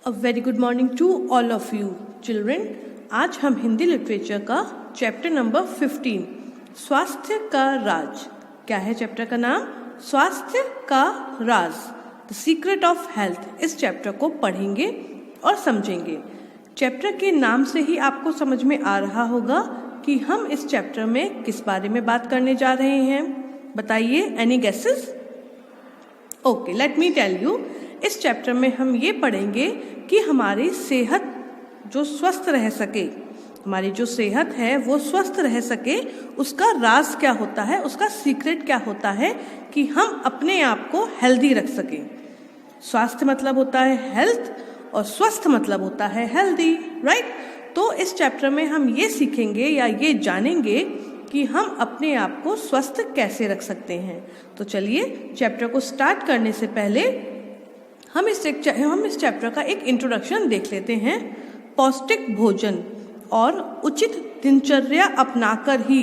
A very good morning to all of you children. आज हम Hindi literature का chapter number 15 स्वास्थ्य का राज। क्या है चैप्टर का नाम? स्वास्थ्य का राज, द सीक्रेट ऑफ हेल्थ। इस चैप्टर को पढ़ेंगे और समझेंगे। चैप्टर के नाम से ही आपको समझ में आ रहा होगा कि हम इस चैप्टर में किस बारे में बात करने जा रहे हैं। बताइए, any guesses? Okay, let me tell you. इस चैप्टर में हम ये पढ़ेंगे कि हमारी सेहत जो स्वस्थ रह सके, हमारी जो सेहत है वो स्वस्थ रह सके, उसका राज क्या होता है, उसका सीक्रेट क्या होता है कि हम अपने आप को हेल्दी रख सकें। स्वास्थ्य मतलब होता है हेल्थ और स्वस्थ मतलब होता है हेल्दी, राइट? तो इस चैप्टर में हम ये सीखेंगे या ये जानेंगे कि हम अपने आप को स्वस्थ कैसे रख सकते हैं। तो चलिए चैप्टर को स्टार्ट करने से पहले हम इस चैप्टर का एक इंट्रोडक्शन देख लेते हैं। पौष्टिक भोजन और उचित दिनचर्या अपनाकर ही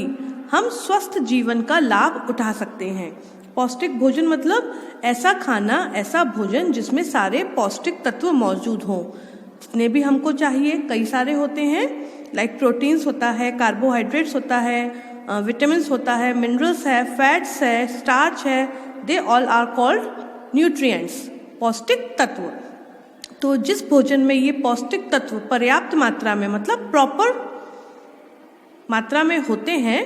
हम स्वस्थ जीवन का लाभ उठा सकते हैं। पौष्टिक भोजन मतलब ऐसा खाना, ऐसा भोजन जिसमें सारे पौष्टिक तत्व मौजूद हों, जितने भी हमको चाहिए। कई सारे होते हैं, लाइक प्रोटीन्स होता है, कार्बोहाइड्रेट्स होता है, विटामिन्स होता है, मिनरल्स है, फैट्स है, स्टार्च है। They all are called nutrients, पौष्टिक तत्व। तो जिस भोजन में ये पौष्टिक तत्व पर्याप्त मात्रा में मतलब प्रॉपर मात्रा में होते हैं,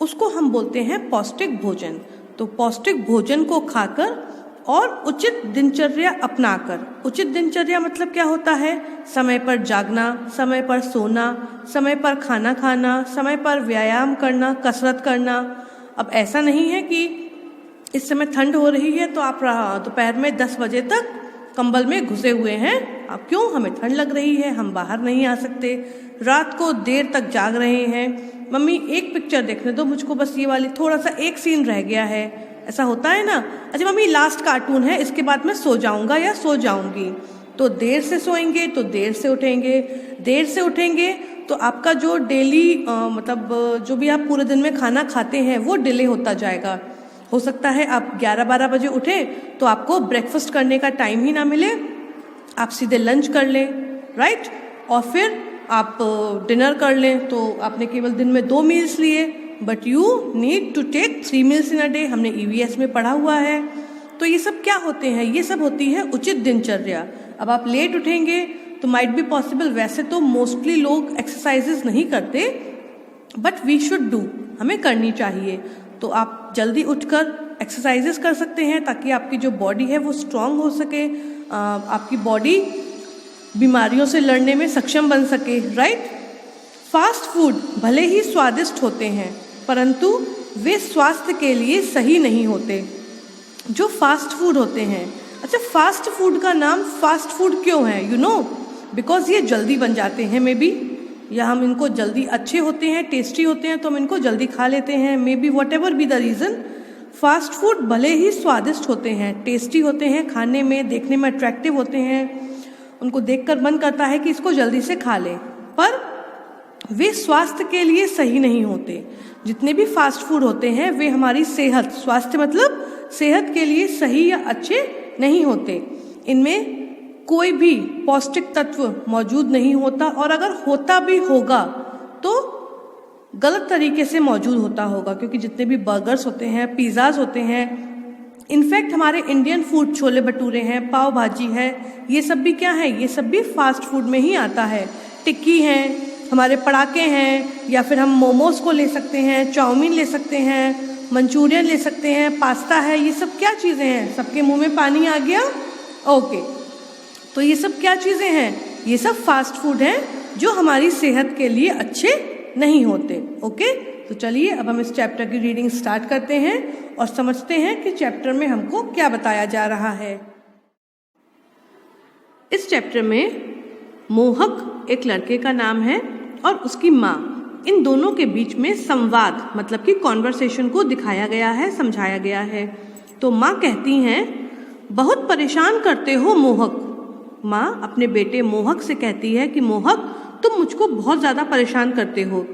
उसको हम बोलते हैं पौष्टिक भोजन। तो पौष्टिक भोजन को खाकर और उचित दिनचर्या अपनाकर। उचित दिनचर्या मतलब क्या होता है? समय पर जागना, समय पर सोना, समय पर खाना खाना, समय पर व्यायाम करना, कसरत करना। अब ऐसा नहीं है कि इस समय ठंड हो रही है तो आप दोपहर में 10 बजे तक कंबल में घुसे हुए हैं। अब क्यों? हमें ठंड लग रही है, हम बाहर नहीं आ सकते। रात को देर तक जाग रहे हैं, मम्मी एक पिक्चर देखने दो मुझको, बस ये वाली, थोड़ा सा एक सीन रह गया है। ऐसा होता है ना? अच्छा मम्मी लास्ट कार्टून है, इसके बाद मैं सो जाऊंगा या सो जाऊंगी। तो देर से सोएंगे तो देर से उठेंगे, देर से उठेंगे तो आपका जो डेली मतलब जो भी आप पूरे दिन में खाना खाते हैं वो डिले होता जाएगा। हो सकता है आप 11-12 बजे उठे तो आपको ब्रेकफास्ट करने का टाइम ही ना मिले, आप सीधे लंच कर लें, राइट? और फिर आप डिनर कर लें तो आपने केवल दिन में 2 मील्स लिए, but you need to take 3 meals in a day. हमने EVS में पढ़ा हुआ है। तो ये सब क्या होते हैं? ये सब होती है उचित दिनचर्या। अब आप लेट उठेंगे तो माइट बी पॉसिबल, वैसे तो मोस्टली लोग एक्सरसाइजेस नहीं करते, बट वी शुड डू, हमें करनी चाहिए। तो आप जल्दी उठकर एक्सरसाइजेस कर सकते हैं ताकि आपकी जो बॉडी है वो स्ट्रांग हो सके, आपकी बॉडी बीमारियों से लड़ने में सक्षम बन सके, राइट? फास्ट फूड भले ही स्वादिष्ट होते हैं परंतु वे स्वास्थ्य के लिए सही नहीं होते। जो फास्ट फूड होते हैं, अच्छा फास्ट फूड का नाम फास्ट फूड क्यों है? यू नो, बिकॉज ये जल्दी बन जाते हैं, मे बी, या हम इनको जल्दी, अच्छे होते हैं, टेस्टी होते हैं तो हम इनको जल्दी खा लेते हैं, may be what ever be the reason. Fast food भले ही स्वादिष्ट होते हैं, टेस्टी होते हैं, खाने में, देखने में अट्रैक्टिव होते हैं, उनको देखकर मन करता है कि इसको जल्दी से खा लें, पर वे स्वास्थ्य के लिए सही नहीं होते। जितने भी फास्ट फूड होते हैं वे हमारी सेहत, स्वास्थ्य मतलब सेहत के लिए सही या अच्छे नहीं होते। इनमें कोई भी पौष्टिक तत्व मौजूद नहीं होता, और अगर होता भी होगा तो गलत तरीके से मौजूद होता होगा, क्योंकि जितने भी बर्गर्स होते हैं, पिज़्ज़ाज होते हैं, इनफैक्ट हमारे इंडियन फूड, छोले भटूरे हैं, पाव भाजी है, ये सब भी क्या है? ये सब भी फास्ट फूड में ही आता है। टिक्की हैं, हमारे पड़ाके हैं, या फिर हम मोमोज को ले सकते हैं, चाउमीन ले सकते हैं, मंचूरियन ले सकते हैं, पास्ता है। ये सब क्या चीज़ें हैं? सबके मुंह में पानी आ गया? ओके, तो ये सब क्या चीज़ें हैं? ये सब फास्ट फूड हैं जो हमारी सेहत के लिए अच्छे नहीं होते। ओके, तो चलिए अब हम इस चैप्टर की रीडिंग स्टार्ट करते हैं और समझते हैं कि चैप्टर में हमको क्या बताया जा रहा है। इस चैप्टर में मोहक एक लड़के का नाम है और उसकी माँ, इन दोनों के बीच में संवाद मतलब कि कॉन्वर्सेशन को दिखाया गया है, समझाया गया है। तो माँ कहती हैं, बहुत परेशान करते हो मोहक। माँ अपने बेटे मोहक से कहती है कि मोहक, तुम मुझको बहुत ज़्यादा परेशान करते हो।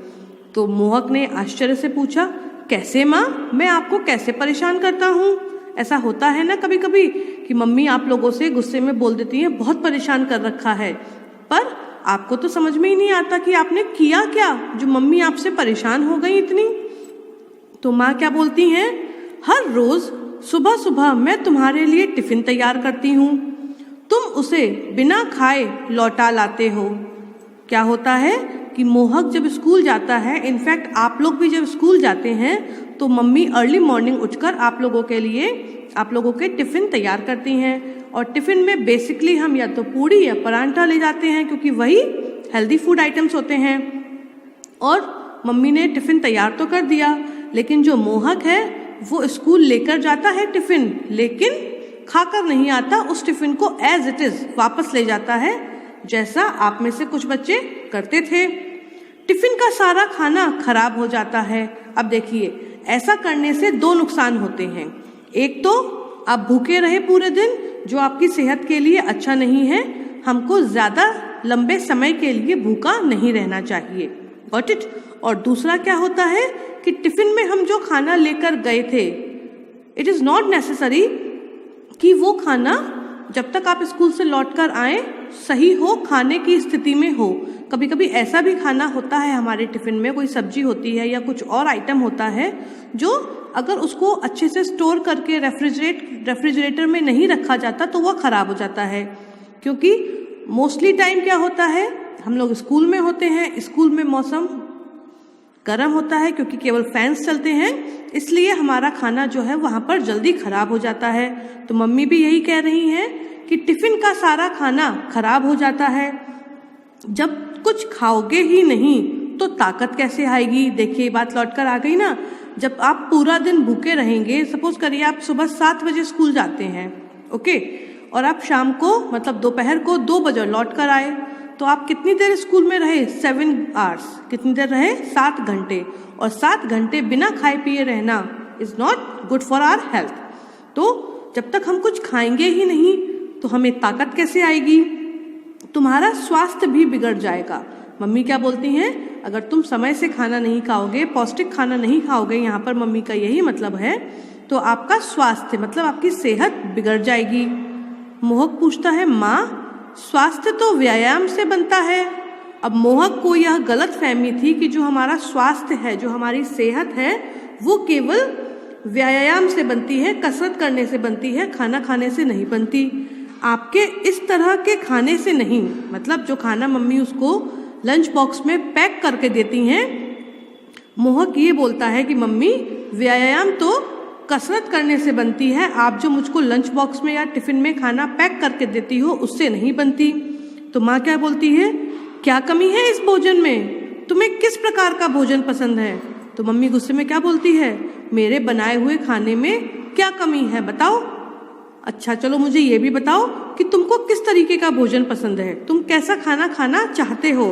तो मोहक ने आश्चर्य से पूछा, कैसे माँ? मैं आपको कैसे परेशान करता हूँ? ऐसा होता है ना कभी कभी कि मम्मी आप लोगों से गुस्से में बोल देती हैं, बहुत परेशान कर रखा है, पर आपको तो समझ में ही नहीं आता कि आपने किया क्या जो मम्मी आपसे परेशान हो गई इतनी। तो माँ क्या बोलती हैं, हर रोज सुबह सुबह मैं तुम्हारे लिए टिफिन तैयार करती हूँ, तुम उसे बिना खाए लौटा लाते हो। क्या होता है कि मोहक जब स्कूल जाता है, इनफैक्ट आप लोग भी जब स्कूल जाते हैं तो मम्मी अर्ली मॉर्निंग उठकर आप लोगों के टिफिन तैयार करती हैं। और टिफिन में बेसिकली हम या तो पूड़ी या परांठा ले जाते हैं, क्योंकि वही हेल्दी फूड आइटम्स होते हैं। और मम्मी ने टिफिन तैयार तो कर दिया, लेकिन जो मोहक है वो स्कूल लेकर जाता है टिफिन, लेकिन खाकर नहीं आता, उस टिफिन को एज इट इज वापस ले जाता है, जैसा आप में से कुछ बच्चे करते थे। टिफिन का सारा खाना खराब हो जाता है। अब देखिए, ऐसा करने से दो नुकसान होते हैं। एक तो आप भूखे रहे पूरे दिन, जो आपकी सेहत के लिए अच्छा नहीं है। हमको ज्यादा लंबे समय के लिए भूखा नहीं रहना चाहिए, गॉट इट। और दूसरा क्या होता है कि टिफिन में हम जो खाना लेकर गए थे, इट इज नॉट नेसेसरी कि वो खाना जब तक आप स्कूल से लौटकर आए सही हो, खाने की स्थिति में हो। कभी कभी ऐसा भी खाना होता है हमारे टिफिन में, कोई सब्जी होती है या कुछ और आइटम होता है, जो अगर उसको अच्छे से स्टोर करके रेफ्रिजरेटर में नहीं रखा जाता तो वह खराब हो जाता है। क्योंकि मोस्टली टाइम क्या होता है, हम लोग स्कूल में होते हैं, स्कूल में मौसम गर्म होता है क्योंकि केवल फैंस चलते हैं, इसलिए हमारा खाना जो है वहाँ पर जल्दी खराब हो जाता है। तो मम्मी भी यही कह रही हैं कि टिफिन का सारा खाना खराब हो जाता है। जब कुछ खाओगे ही नहीं तो ताकत कैसे आएगी। देखिए, बात लौटकर आ गई ना। जब आप पूरा दिन भूखे रहेंगे, सपोज करिए आप सुबह 7 बजे स्कूल जाते हैं, ओके, और आप शाम को मतलब दोपहर को 2 बजे लौट कर आए, तो आप कितनी देर स्कूल में रहे, 7 आवर्स। कितनी देर रहे, 7 घंटे। और 7 घंटे बिना खाए पिए रहना is not good for our health. तो जब तक हम कुछ खाएंगे ही नहीं तो हमें ताकत कैसे आएगी, तुम्हारा स्वास्थ्य भी बिगड़ जाएगा। मम्मी क्या बोलती हैं, अगर तुम समय से खाना नहीं खाओगे, पौष्टिक खाना नहीं खाओगे, यहाँ पर मम्मी का यही मतलब है, तो आपका स्वास्थ्य मतलब आपकी सेहत बिगड़ जाएगी। मोहक पूछता है, माँ स्वास्थ्य तो व्यायाम से बनता है। अब मोहक को यह गलत फहमी थी कि जो हमारा स्वास्थ्य है, जो हमारी सेहत है, वो केवल व्यायाम से बनती है, कसरत करने से बनती है, खाना खाने से नहीं बनती। आपके इस तरह के खाने से नहीं, मतलब जो खाना मम्मी उसको लंच बॉक्स में पैक करके देती हैं। मोहक ये बोलता है कि मम्मी व्यायाम तो कसरत करने से बनती है, आप जो मुझको लंच बॉक्स में या टिफिन में खाना पैक करके देती हो उससे नहीं बनती। तो माँ क्या बोलती है, क्या कमी है इस भोजन में, तुम्हें किस प्रकार का भोजन पसंद है। तो मम्मी गुस्से में क्या बोलती है, मेरे बनाए हुए खाने में क्या कमी है बताओ। अच्छा चलो मुझे ये भी बताओ कि तुमको किस तरीके का भोजन पसंद है, तुम कैसा खाना खाना चाहते हो।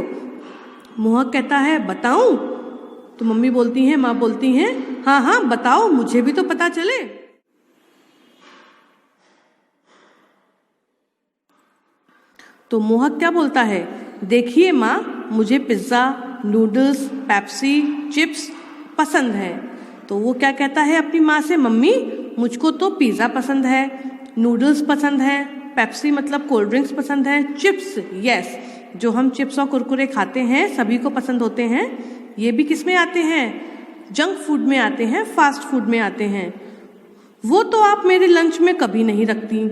मोहक कहता है बताऊं। तो मम्मी बोलती हैं, माँ बोलती हैं, हाँ हाँ बताओ, मुझे भी तो पता चले। तो मोहक क्या बोलता है, देखिए माँ, मुझे पिज्ज़ा, नूडल्स, पेप्सी, चिप्स पसंद है। तो वो क्या कहता है अपनी माँ से, मम्मी मुझको तो पिज़्ज़ा पसंद है, नूडल्स पसंद है, पेप्सी मतलब कोल्ड ड्रिंक्स पसंद है, चिप्स, यस, जो हम चिप्स और कुरकुरे खाते हैं सभी को पसंद होते हैं। ये भी किस में आते हैं, जंक फूड में आते हैं, फास्ट फूड में आते हैं। वो तो आप मेरे लंच में कभी नहीं रखती।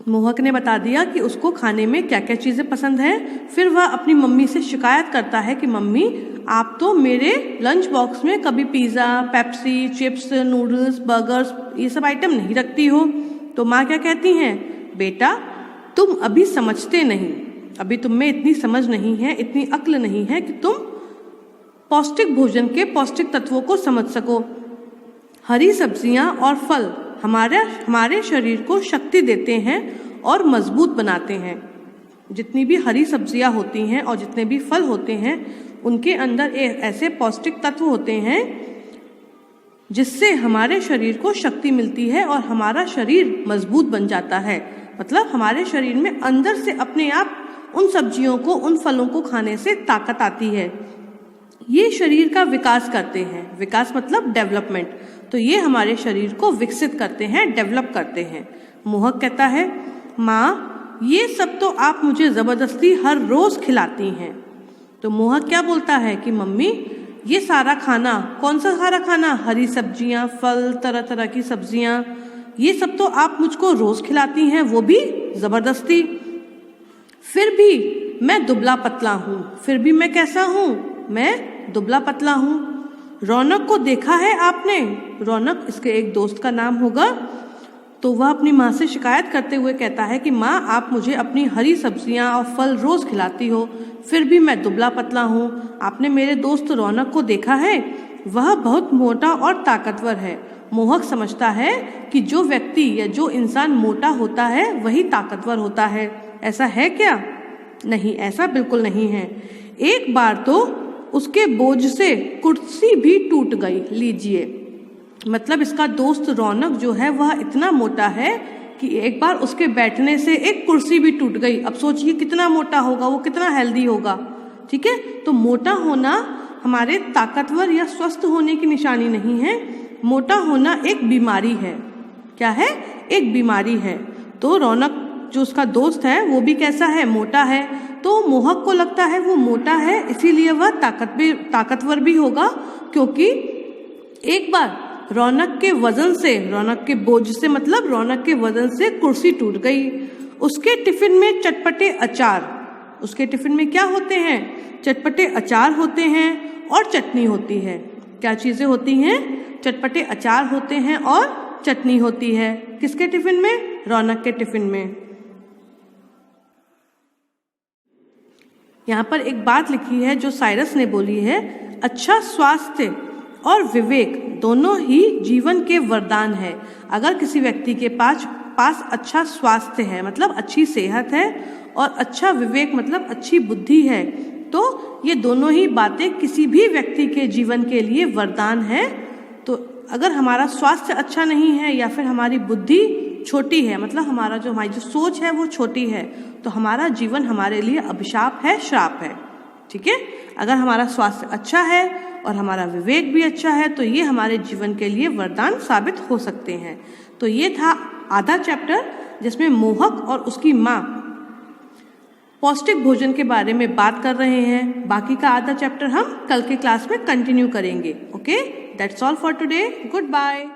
मोहक ने बता दिया कि उसको खाने में क्या क्या चीज़ें पसंद हैं। फिर वह अपनी मम्मी से शिकायत करता है कि मम्मी आप तो मेरे लंच बॉक्स में कभी pizza, Pepsi, chips, noodles, burgers ये सब आइटम नहीं रखती हो। तो माँ क्या कहती हैं, बेटा तुम अभी समझते नहीं, अभी तुम में इतनी समझ नहीं है, इतनी अक्ल नहीं है कि तुम पौष्टिक भोजन के पौष्टिक तत्वों को समझ सको। हरी सब्जियां और फल हमारे शरीर को शक्ति देते हैं और मजबूत बनाते हैं। जितनी भी हरी सब्जियां होती हैं और जितने भी फल होते हैं उनके अंदर ऐसे पौष्टिक तत्व होते हैं जिससे हमारे शरीर को शक्ति मिलती है और हमारा शरीर मजबूत बन जाता है। मतलब हमारे शरीर में अंदर से अपने आप उन सब्जियों को, उन फलों को खाने से ताकत आती है। ये शरीर का विकास करते हैं, विकास मतलब डेवलपमेंट। तो ये हमारे शरीर को विकसित करते हैं, डेवलप करते हैं। मोहक कहता है, माँ ये सब तो आप मुझे ज़बरदस्ती हर रोज़ खिलाती हैं। तो मोहक क्या बोलता है कि मम्मी ये सारा खाना, कौन सा सारा खाना, हरी सब्जियाँ, फल, तरह तरह की सब्जियाँ, ये सब तो आप मुझको रोज़ खिलाती हैं, वो भी ज़बरदस्ती। फिर भी मैं दुबला पतला हूँ, फिर भी मैं कैसा हूँ, मैं दुबला पतला हूँ। रौनक को देखा है आपने? रौनक इसके एक दोस्त का नाम होगा। तो वह अपनी माँ से शिकायत करते हुए कहता है कि माँ आप मुझे अपनी हरी सब्जियाँ और फल रोज़ खिलाती हो, फिर भी मैं दुबला पतला हूँ। आपने मेरे दोस्त रौनक को देखा है? वह बहुत मोटा और ताकतवर है। मोहक समझता है कि जो व्यक्ति या जो इंसान मोटा होता है वही ताकतवर होता है। ऐसा है क्या? नहीं, ऐसा बिल्कुल नहीं है। एक बार तो उसके बोझ से कुर्सी भी टूट गई। लीजिए, मतलब इसका दोस्त रौनक जो है वह इतना मोटा है कि एक बार उसके बैठने से एक कुर्सी भी टूट गई। अब सोचिए कितना मोटा होगा वो, कितना हेल्दी होगा। ठीक है, तो मोटा होना हमारे ताकतवर या स्वस्थ होने की निशानी नहीं है। मोटा होना एक बीमारी है। क्या है? एक बीमारी है। तो रौनक जो उसका दोस्त है वो भी कैसा है? मोटा है। तो मोहक को लगता है वो मोटा है इसीलिए वह ताकतवर भी होगा, क्योंकि एक बार रौनक के वजन से, रौनक के बोझ से मतलब रौनक के वजन से कुर्सी टूट गई। उसके टिफिन में चटपटे अचार, उसके टिफिन में क्या होते हैं? चटपटे अचार होते हैं और चटनी होती है। क्या चीजें होती हैं? चटपटे अचार होते हैं और चटनी होती है। किसके टिफिन में? रौनक के टिफिन में। यहाँ पर एक बात लिखी है जो साइरस ने बोली है, अच्छा स्वास्थ्य और विवेक दोनों ही जीवन के वरदान है। अगर किसी व्यक्ति के पास अच्छा स्वास्थ्य है मतलब अच्छी सेहत है, और अच्छा विवेक मतलब अच्छी बुद्धि है, तो ये दोनों ही बातें किसी भी व्यक्ति के जीवन के लिए वरदान है। तो अगर हमारा स्वास्थ्य अच्छा नहीं है या फिर हमारी बुद्धि छोटी है, मतलब हमारी जो सोच है वो छोटी है, तो हमारा जीवन हमारे लिए अभिशाप है, श्राप है। ठीक है, अगर हमारा स्वास्थ्य अच्छा है और हमारा विवेक भी अच्छा है तो ये हमारे जीवन के लिए वरदान साबित हो सकते हैं। तो ये था आधा चैप्टर जिसमें मोहक और उसकी माँ पौष्टिक भोजन के बारे में बात कर रहे हैं। बाकी का आधा चैप्टर हम कल के क्लास में कंटिन्यू करेंगे। Okay, that's all for today. Good bye.